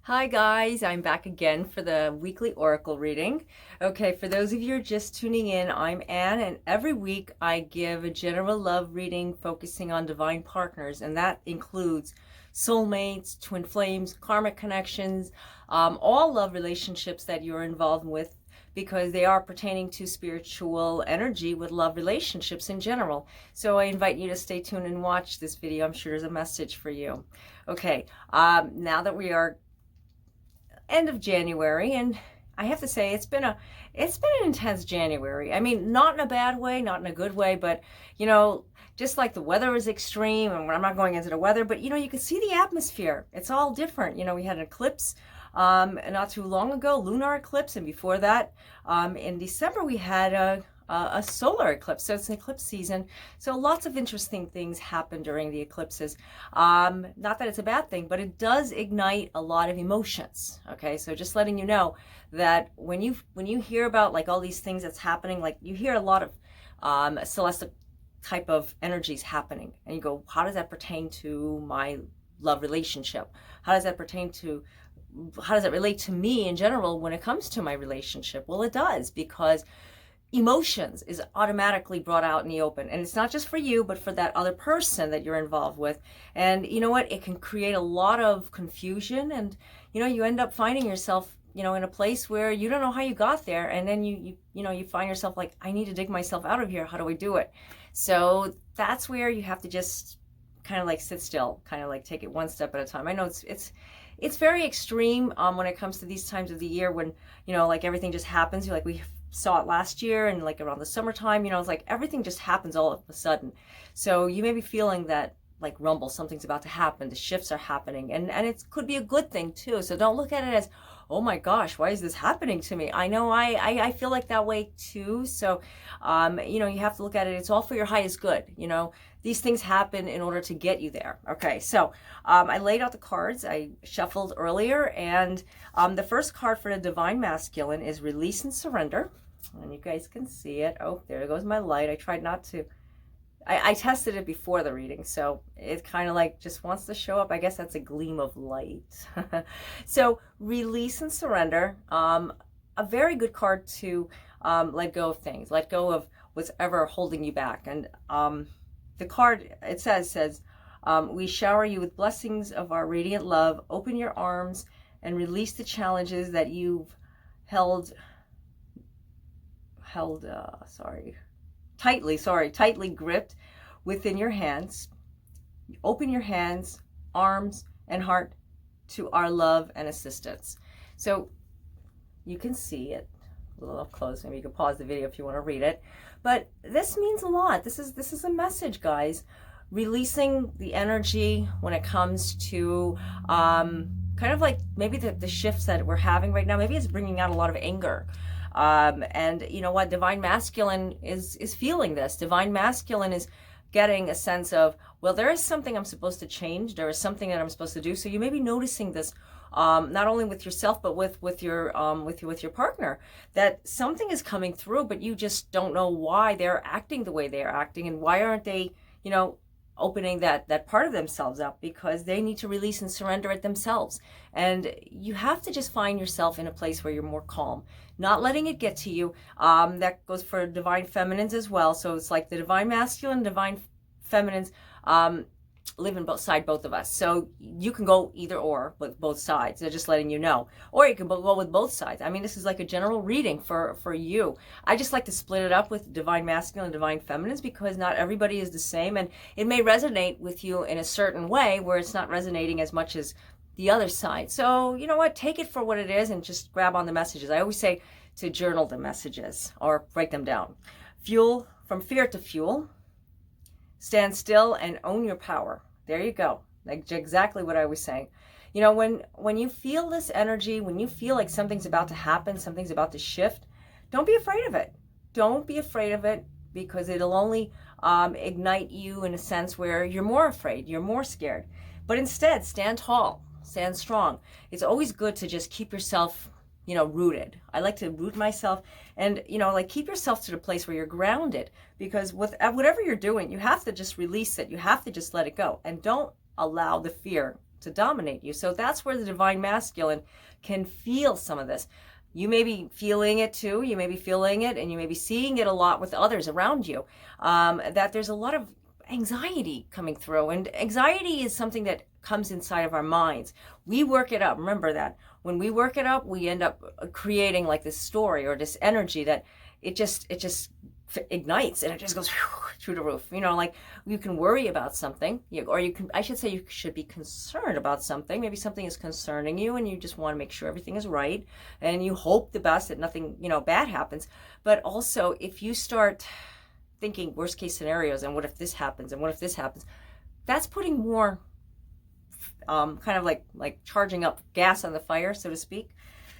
Hi guys, I'm back again for the weekly oracle reading. Okay, for those of you who are just tuning in, I'm Anne, and every week I give a general love reading focusing on divine partners, and that includes soulmates, twin flames, karmic connections, all love relationships that you're involved with, because they are pertaining to spiritual energy with love relationships in general. So I invite you to stay tuned and watch this video. I'm sure there's a message for you. Okay, now that we are end of January, and I have to say it's been an intense January. I mean, not in a bad way, not in a good way, but just like the weather is extreme, and I'm not going into the weather, but you can see the atmosphere. It's all different. We had an eclipse not too long ago, lunar eclipse, and before that, in December we had a solar eclipse. So it's an eclipse season. So lots of interesting things happen during the eclipses. Not that it's a bad thing, but it does ignite a lot of emotions. Okay, so just letting you know that when you hear about like all these things that's happening, like you hear a lot of celestial type of energies happening, and you go, how does that pertain to my love relationship? How does that relate to me in general when it comes to my relationship? Well, it does, because emotions is automatically brought out in the open, and it's not just for you but for that other person that you're involved with. And you know what, it can create a lot of confusion, and you end up finding yourself in a place where you don't know how you got there, and then you find yourself like, I need to dig myself out of here. How do I do it? So that's where you have to just kind of like sit still, kind of like take it one step at a time. I know it's very extreme when it comes to these times of the year when like everything just happens. Like we saw it last year, and like around the summertime, it's like everything just happens all of a sudden. So you may be feeling that like rumble, something's about to happen, the shifts are happening, and it could be a good thing too. So don't look at it as, oh my gosh, why is this happening to me? I know I feel like that way too. So you have to look at it, it's all for your highest good. These things happen in order to get you there. Okay, so I laid out the cards, I shuffled earlier, and the first card for the divine masculine is release and surrender, and you guys can see it. Oh, there goes my light. I tried not to, I tested it before the reading, so it kind of like just wants to show up. I guess that's a gleam of light. So release and surrender, a very good card to let go of things, let go of what's ever holding you back. And the card, it says we shower you with blessings of our radiant love. Open your arms and release the challenges that you've held tightly gripped within your hands. Open your hands, arms, and heart to our love and assistance. So you can see it a little up close. Maybe you can pause the video if you want to read it. But this means a lot. This is a message, guys. Releasing the energy when it comes to kind of like maybe the shifts that we're having right now. Maybe it's bringing out a lot of anger. And you know what, divine masculine is feeling this. Divine masculine is getting a sense of, well, there is something I'm supposed to change, there is something that I'm supposed to do. So you may be noticing this not only with yourself but with your partner, that something is coming through, but you just don't know why they're acting the way they're acting, and why aren't they opening that part of themselves up, because they need to release and surrender it themselves. And you have to just find yourself in a place where you're more calm, not letting it get to you. That goes for divine feminines as well. So it's like the divine masculine, divine feminines live in both of us. So you can go either or with both sides. They're just letting you know. Or you can go with both sides. I mean, this is like a general reading for you. I just like to split it up with divine masculine and divine feminines, because not everybody is the same, and it may resonate with you in a certain way where it's not resonating as much as the other side. So you know what, take it for what it is and just grab on the messages. I always say to journal the messages or write them down. Fuel, from fear to fuel. Stand still and own your power. There you go. Like exactly what I was saying. When you feel this energy, when you feel like something's about to happen, something's about to shift, don't be afraid of it. Don't be afraid of it, because it'll only ignite you in a sense where you're more afraid, you're more scared. But instead, stand tall, stand strong. It's always good to just keep yourself rooted. I like to root myself, and like keep yourself to the place where you're grounded, because whatever you're doing, you have to just release it. You have to just let it go, and don't allow the fear to dominate you. So that's where the divine masculine can feel some of this. You may be feeling it too. You may be feeling it, and you may be seeing it a lot with others around you, that there's a lot of anxiety coming through. And anxiety is something that comes inside of our minds. We work it up. Remember that. When we work it up, we end up creating like this story or this energy that it just ignites, and it just goes through the roof. You know, like you can worry about something, or you can, I should say, you should be concerned about something. Maybe something is concerning you and you just want to make sure everything is right, and you hope the best, that nothing, bad happens. But also, if you start thinking worst case scenarios, and what if this happens, and what if this happens, that's putting more kind of like charging up gas on the fire, so to speak.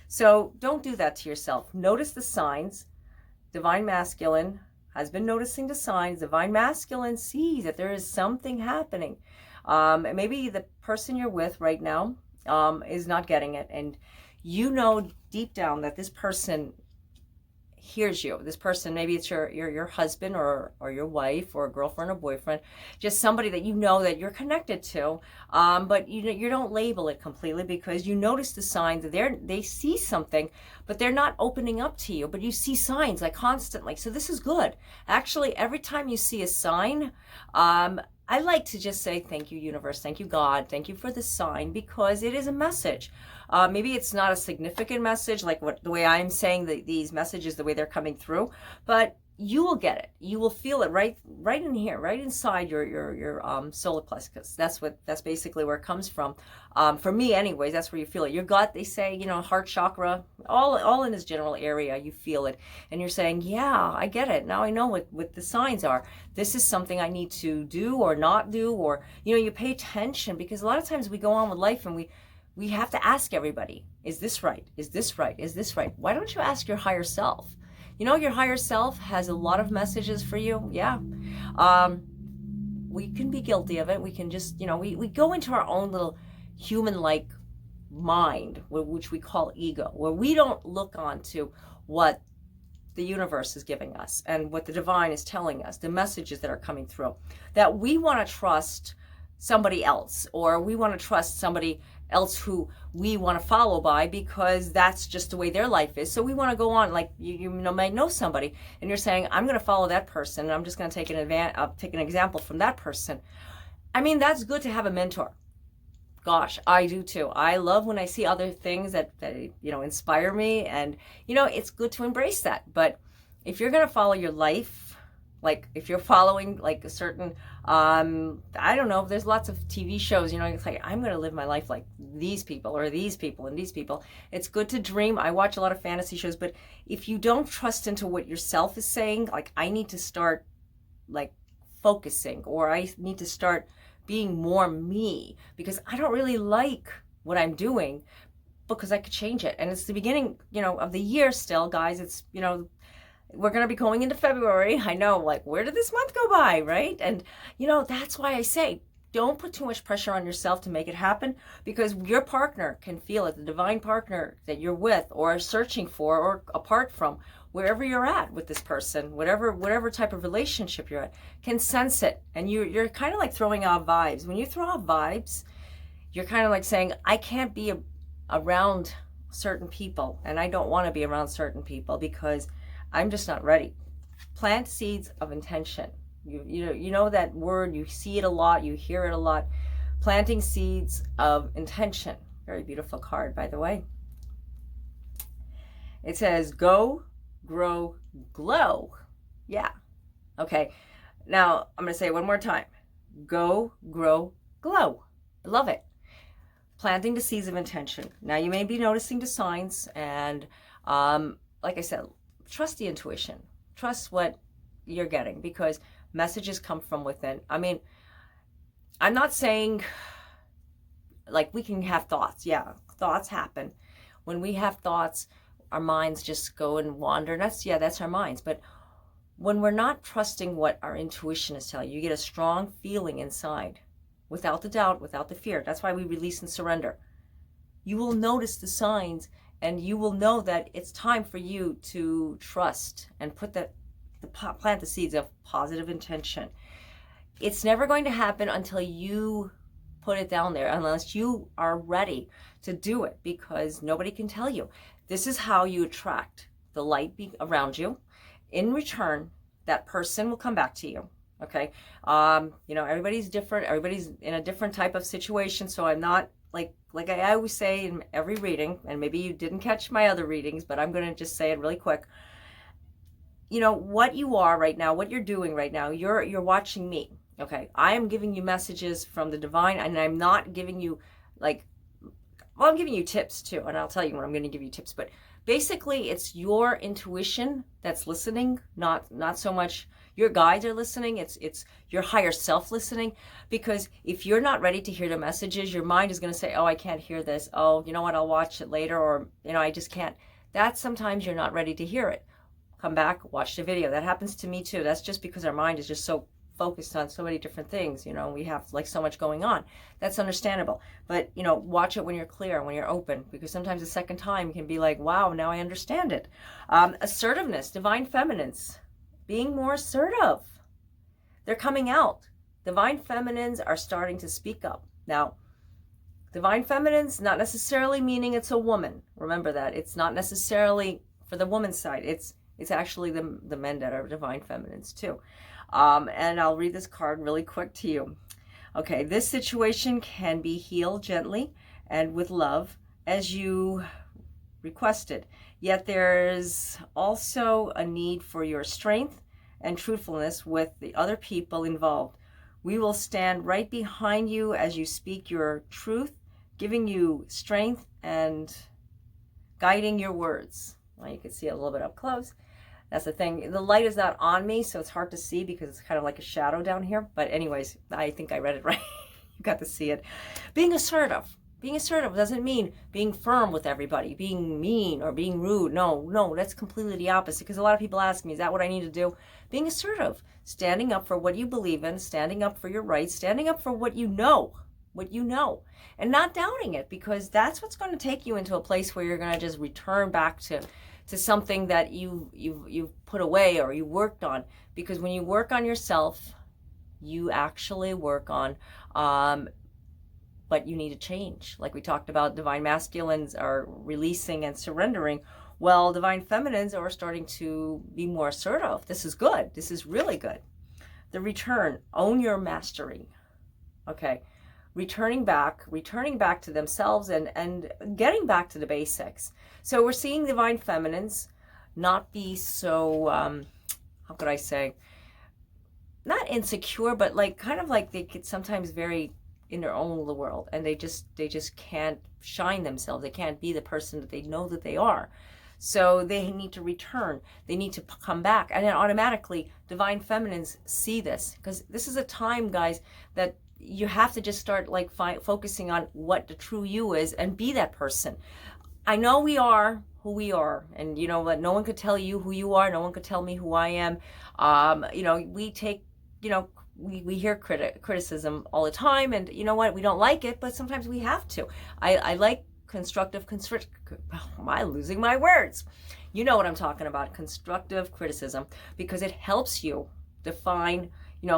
So don't do that to yourself. Notice the signs. Divine masculine has been noticing the signs. Divine masculine sees that there is something happening. Maybe the person you're with right now is not getting it, and you know deep down that this person hears you. This person, maybe it's your husband or your wife or a girlfriend or boyfriend, just somebody that you know that you're connected to, but you don't label it completely, because you notice the signs that they see something, but they're not opening up to you, but you see signs like constantly. So this is good. Actually, every time you see a sign, I like to just say, thank you, universe, thank you, God, thank you for the sign, because it is a message. Maybe it's not a significant message, like the way I'm saying these messages, the way they're coming through, but you will get it. You will feel it right in here, right inside your solar plexus. That's basically where it comes from. For me, anyways, that's where you feel it. Your gut, they say, heart chakra, all in this general area, you feel it, and you're saying, yeah, I get it. Now I know what the signs are. This is something I need to do or not do, or you pay attention, because a lot of times we go on with life and we have to ask everybody, is this right? Is this right? Is this right? Why don't you ask your higher self? Your higher self has a lot of messages for you. Yeah. We can be guilty of it. We can just, we go into our own little human-like mind, which we call ego, where we don't look onto what the universe is giving us and what the divine is telling us, the messages that are coming through, that we want to trust somebody else, or we want to trust somebody else who we want to follow by, because that's just the way their life is. So we want to go on, like you might know somebody and you're saying, I'm going to follow that person, and I'm just going to take an example from that person. I mean, that's good to have a mentor. Gosh, I do too. I love when I see other things that inspire me, and it's good to embrace that. But if you're going to follow your life, like if you're following like a certain I don't know, there's lots of TV shows, it's like, I'm going to live my life like these people or these people and these people. It's good to dream. I watch a lot of fantasy shows, but if you don't trust into what yourself is saying, like, I need to start like focusing, or I need to start being more me, because I don't really like what I'm doing, because I could change it. And it's the beginning, of the year still, guys. It's, we're going to be going into February. I know, like, where did this month go by, right? And, that's why I say, don't put too much pressure on yourself to make it happen, because your partner can feel it. The divine partner that you're with or are searching for or apart from, wherever you're at with this person, whatever type of relationship you're at, can sense it. And you're kind of like throwing out vibes. When you throw out vibes, you're kind of like saying, I can't be around certain people, and I don't want to be around certain people because I'm just not ready. Plant seeds of intention. You know that word, you see it a lot, you hear it a lot. Planting seeds of intention. Very beautiful card, by the way. It says, go, grow, glow. Yeah. Okay. Now, I'm going to say it one more time. Go, grow, glow. I love it. Planting the seeds of intention. Now, you may be noticing the signs, and like I said, trust the intuition. Trust what you're getting, because messages come from within. I mean, I'm not saying like we can have thoughts. Yeah, thoughts happen. When we have thoughts, our minds just go and wander. That's our minds. But when we're not trusting what our intuition is telling you, you get a strong feeling inside, without the doubt, without the fear. That's why we release and surrender. You will notice the signs, and you will know that it's time for you to trust and plant the seeds of positive intention. It's never going to happen until you put it down there unless you are ready to do it, because nobody can tell you. This is how you attract the light around you. In return, that person will come back to you. Okay. Everybody's different. Everybody's in a different type of situation. So I'm not like I always say in every reading, and maybe you didn't catch my other readings, but I'm going to just say it really quick. What you are right now, what you're doing right now, you're watching me. Okay. I am giving you messages from the divine, and I'm not giving you I'm giving you tips too, and I'll tell you when I'm going to give you tips, but basically it's your intuition that's listening, not so much your guides are listening, it's your higher self listening, because if you're not ready to hear the messages, your mind is going to say, oh, I can't hear this, oh, you know what, I'll watch it later, or I just can't. That's sometimes you're not ready to hear it. Come back, watch the video. That happens to me too. That's just because our mind is just so focused on so many different things, we have so much going on. That's understandable. But, watch it when you're clear, when you're open, because sometimes the second time can be like, wow, now I understand it. Assertiveness, divine feminines, being more assertive. They're coming out. Divine feminines are starting to speak up. Now, divine feminines, not necessarily meaning it's a woman. Remember that. It's not necessarily for the woman's side. It's actually the men that are divine feminines too. And I'll read this card really quick to you. Okay, this situation can be healed gently and with love as you requested. Yet there's also a need for your strength and truthfulness with the other people involved. We will stand right behind you as you speak your truth, giving you strength and guiding your words. Well, you can see it a little bit up close. That's the thing. The light is not on me, so it's hard to see because it's kind of like a shadow down here. But anyways, I think I read it right. You got to see it. Being assertive. Being assertive doesn't mean being firm with everybody, being mean or being rude. No, that's completely the opposite. Because a lot of people ask me, is that what I need to do? Being assertive. Standing up for what you believe in, standing up for your rights, standing up for what you know. And not doubting it, because that's what's going to take you into a place where you're going to just return back to something that you've put away or you worked on. Because when you work on yourself, you actually work on what you need to change. Like we talked about, divine masculines are releasing and surrendering. Well, divine feminines are starting to be more assertive. This is good. This is really good. The return, own your mastery. Okay. Returning back to themselves and getting back to the basics. So we're seeing divine feminines not be so, how could I say, not insecure, but kind of like they get sometimes very in their own little world, and they just can't shine themselves. They can't be the person that they know that they are. So they need to return. They need to come back. And then automatically, divine feminines see this, because this is a time, guys, that you have to just start focusing on what the true you is and be that person. I know we are who we are, and you know what, no one could tell you who you are. No one could tell me who I am. We take, we hear criticism all the time, and you know what, we don't like it, but sometimes we have to. I like constructive am I losing my words? You know what I'm talking about, constructive criticism, because it helps you define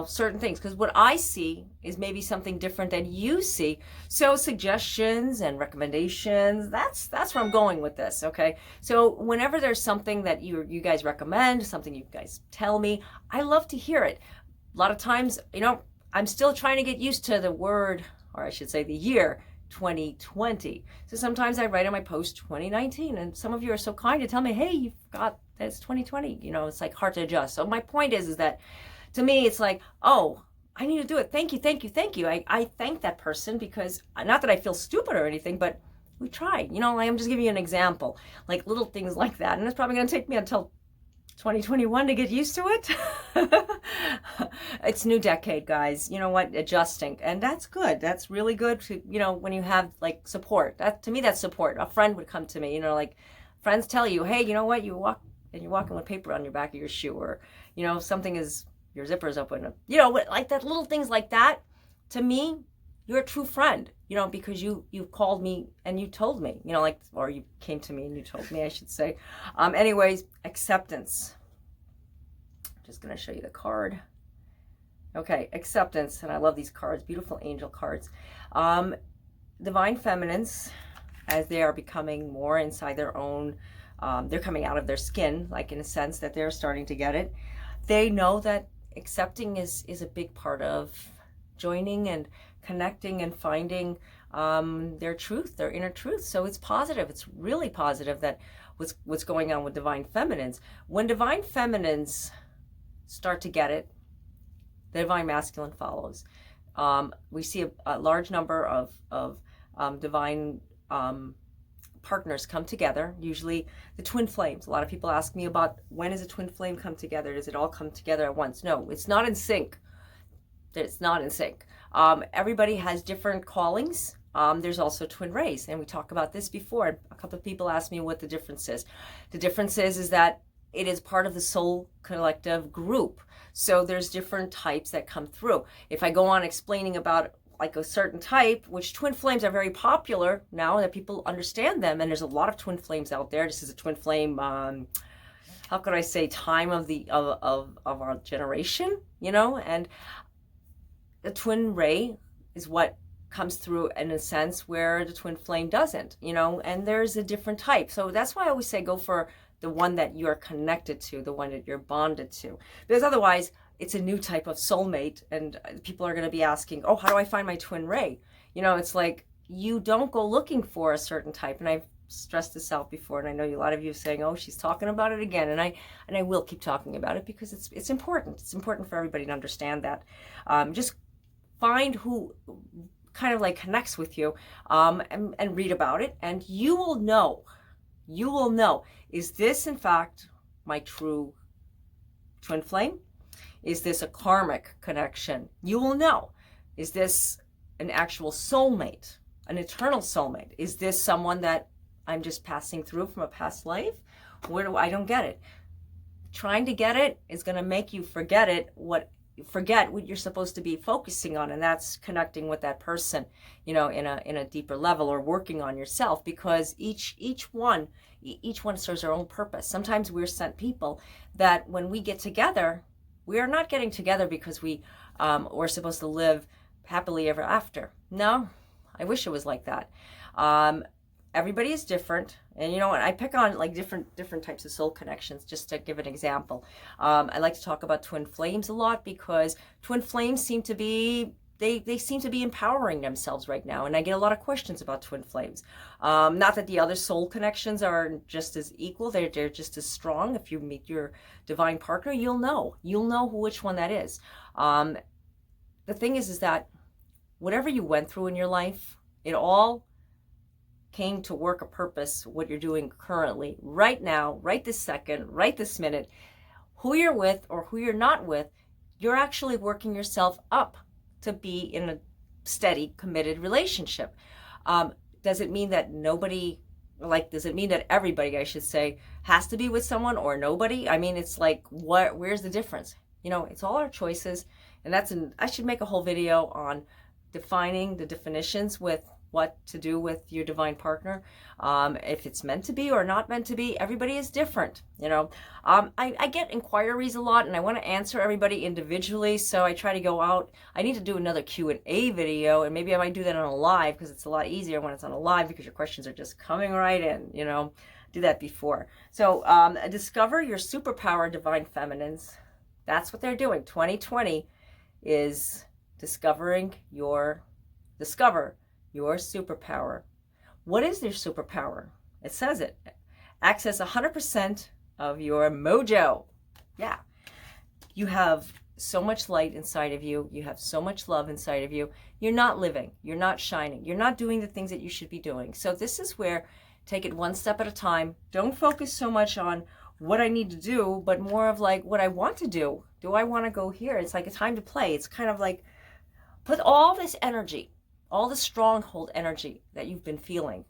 certain things, because what I see is maybe something different than you see. So suggestions and recommendations, that's where I'm going with this. Okay, so whenever there's something that you guys recommend, something you guys tell me, I love to hear it. A lot of times, I'm still trying to get used to the word, or I should say the year 2020. So sometimes I write on my post 2019, and some of you are so kind to tell me, hey, you forgot that it's 2020. It's hard to adjust. So my point is that to me, it's oh, I need to do it. Thank you. I thank that person, because not that I feel stupid or anything, but we tried. I'm just giving you an example, little things like that. And it's probably going to take me until 2021 to get used to it. It's new decade, guys. You know what? Adjusting. And that's good. That's really good to, when you have support. That, to me, that's support. A friend would come to me, friends tell you, hey, you know what? You're walking with paper on your back of your shoe, or, something is, your zipper's open, that little things like that. To me, you're a true friend, because you called me and you told me, or you came to me and you told me, I should say. Anyways, acceptance. I'm just going to show you the card. Okay, acceptance, and I love these cards, beautiful angel cards. Divine feminines, as they are becoming more inside their own, they're coming out of their skin, like in a sense that they're starting to get it. They know that accepting is a big part of joining and connecting and finding their truth, their inner truth. So it's positive. It's really positive that what's going on with divine feminines. When divine feminines start to get it, the divine masculine follows. We see a large number of divine partners come together, usually the twin flames. A lot of people ask me about, when does a twin flame come together? Does it all come together at once? No, it's not in sync. It's not in sync. Everybody has different callings. There's also twin rays, and we talked about this before. A couple of people asked me what the difference is. The difference is that it is part of the soul collective group. So there's different types that come through. If I go on explaining about like a certain type, which twin flames are very popular now that people understand them, and there's a lot of twin flames out there. This is a twin flame, how could I say, time of our generation, you know, and the twin ray is what comes through in a sense where the twin flame doesn't, you know, and there's a different type. So that's why I always say go for the one that you're connected to, the one that you're bonded to, because otherwise it's a new type of soulmate, and people are going to be asking, oh, how do I find my twin ray? You know, it's like, you don't go looking for a certain type. And I've stressed this out before, and I know a lot of you are saying, oh, she's talking about it again, and I will keep talking about it because it's important. It's important for everybody to understand that. Just find who kind of like connects with you, and read about it, and you will know, is this in fact my true twin flame? Is this a karmic connection? You will know. Is this an actual soulmate, an eternal soulmate? Is this someone that I'm just passing through from a past life? I don't get it. Trying to get it is going to make you forget what you're supposed to be focusing on, and that's connecting with that person, you know, in a deeper level, or working on yourself, because each one serves their own purpose. Sometimes we're sent people that when we get together, we are not getting together because we're supposed to live happily ever after. No, I wish it was like that. Everybody is different, and you know what, I pick on like different types of soul connections just to give an example. I like to talk about twin flames a lot, because twin flames seem to be they seem to be empowering themselves right now, and I get a lot of questions about twin flames. Not that the other soul connections are just as equal, they're just as strong. If you meet your divine partner, you'll know which one that is. The thing is that whatever you went through in your life, it all came to work a purpose. What you're doing currently, right now, right this second, right this minute, who you're with or who you're not with, you're actually working yourself up to be in a steady, committed relationship. Does it mean that does it mean that everybody, I should say, has to be with someone, or nobody? I mean, it's like, where's the difference? You know, it's all our choices, and I should make a whole video on defining the definitions with what to do with your divine partner. If it's meant to be or not meant to be, everybody is different, you know. I get inquiries a lot, and I want to answer everybody individually, so I try to go out. I need to do another Q&A video, and maybe I might do that on a live, because it's a lot easier when it's on a live, because your questions are just coming right in, you know. Do that before. So discover your superpower, divine feminines. That's what they're doing. 2020 is discover your superpower. What is your superpower? It says it. Access 100% of your mojo. Yeah. You have so much light inside of you. You have so much love inside of you. You're not living. You're not shining. You're not doing the things that you should be doing. So this is where, take it one step at a time. Don't focus so much on what I need to do, but more of like what I want to do. Do I want to go here? It's like a time to play. It's kind of like, put all this energy, all the stronghold energy that you've been feeling,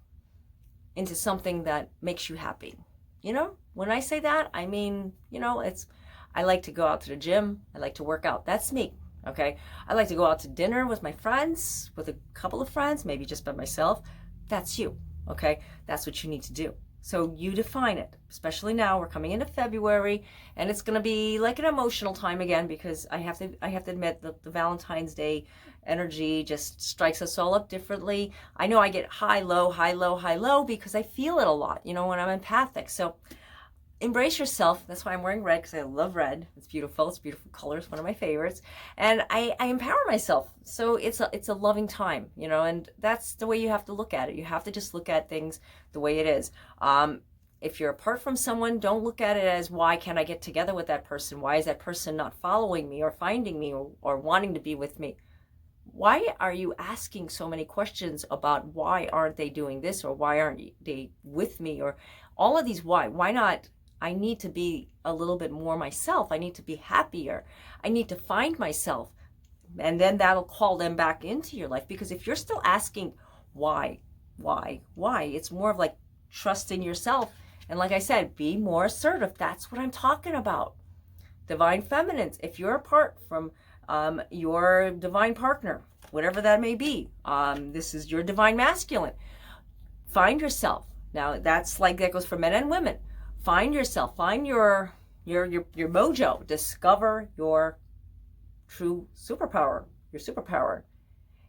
into something that makes you happy. You know, when I say that, I mean, you know, I like to go out to the gym. I like to work out. That's me. Okay. I like to go out to dinner with my friends, with a couple of friends, maybe just by myself. That's you. Okay. That's what you need to do. So you define it, especially now we're coming into February, and it's going to be like an emotional time again, because I have to admit that the Valentine's Day energy just strikes us all up differently. I know I get high, low, high, low, high, low, because I feel it a lot, you know, when I'm empathic. So embrace yourself. That's why I'm wearing red, because I love red. It's beautiful. It's a beautiful color. It's one of my favorites. And I empower myself. So it's a loving time, you know, and that's the way you have to look at it. You have to just look at things the way it is. If you're apart from someone, don't look at it as, why can't I get together with that person? Why is that person not following me or finding me or wanting to be with me? Why are you asking so many questions about why aren't they doing this, or why aren't they with me, or all of these why not? I need to be a little bit more myself. I need to be happier. I need to find myself. And then that'll call them back into your life. Because if you're still asking why, it's more of like trusting yourself. And like I said, be more assertive. That's what I'm talking about. Divine feminines, if you're apart from your divine partner, whatever that may be, this is your divine masculine. Find yourself. Now that's like, that goes for men and women. Find yourself, find your mojo, discover your true superpower, your superpower,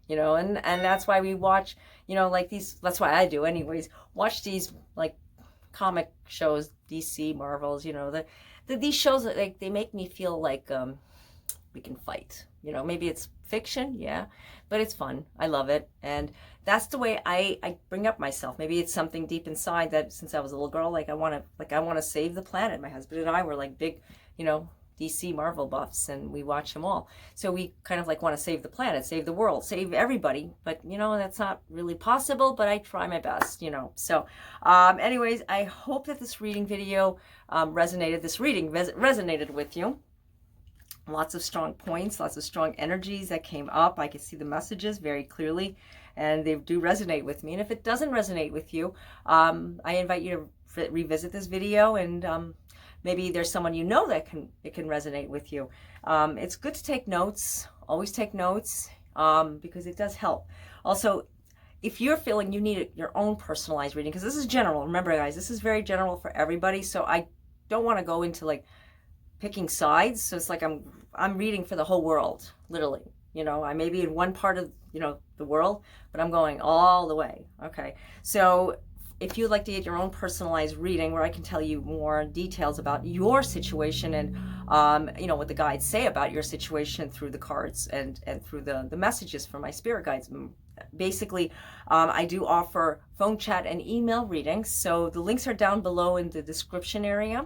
you know, and that's why we watch, you know, like these, that's why I do anyways, watch these like comic shows, DC, Marvels, you know, these shows, like, they make me feel like we can fight, you know. Maybe it's fiction, yeah, but it's fun. I love it. And that's the way I bring up myself. Maybe it's something deep inside that since I was a little girl, like I want to save the planet. My husband and I were like big, you know, DC Marvel buffs, and we watch them all. So we kind of like want to save the planet, save the world, save everybody. But, you know, that's not really possible, but I try my best, you know. So anyways, I hope that this reading video resonated with you. Lots of strong points, lots of strong energies that came up. I could see the messages very clearly, and they do resonate with me. And if it doesn't resonate with you, I invite you to revisit this video, and maybe there's someone you know that it can resonate with you. It's good to take notes. Always take notes, because it does help. Also, if you're feeling you need your own personalized reading, because this is general. Remember, guys, this is very general for everybody. So I don't want to go into like picking sides. So it's like I'm reading for the whole world, literally. You know, I may be in one part of, you know, the world, but I'm going all the way. Okay. So if you'd like to get your own personalized reading where I can tell you more details about your situation and, you know, what the guides say about your situation through the cards and through the messages from my spirit guides. Basically, I do offer phone chat and email readings. So the links are down below in the description area.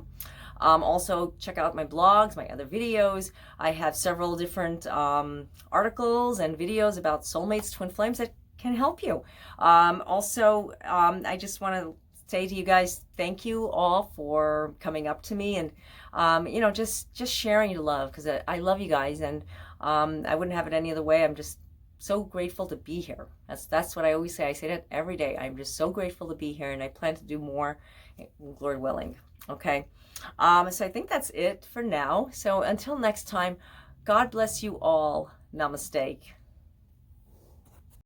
Also, check out my blogs, my other videos. I have several different articles and videos about soulmates, twin flames that can help you. I just want to say to you guys, thank you all for coming up to me and, you know, just sharing your love, because I love you guys, and I wouldn't have it any other way. I'm just so grateful to be here. That's what I always say. I say that every day. I'm just so grateful to be here, and I plan to do more, Lord willing. Okay. So I think that's it for now. So until next time, God bless you all. Namaste.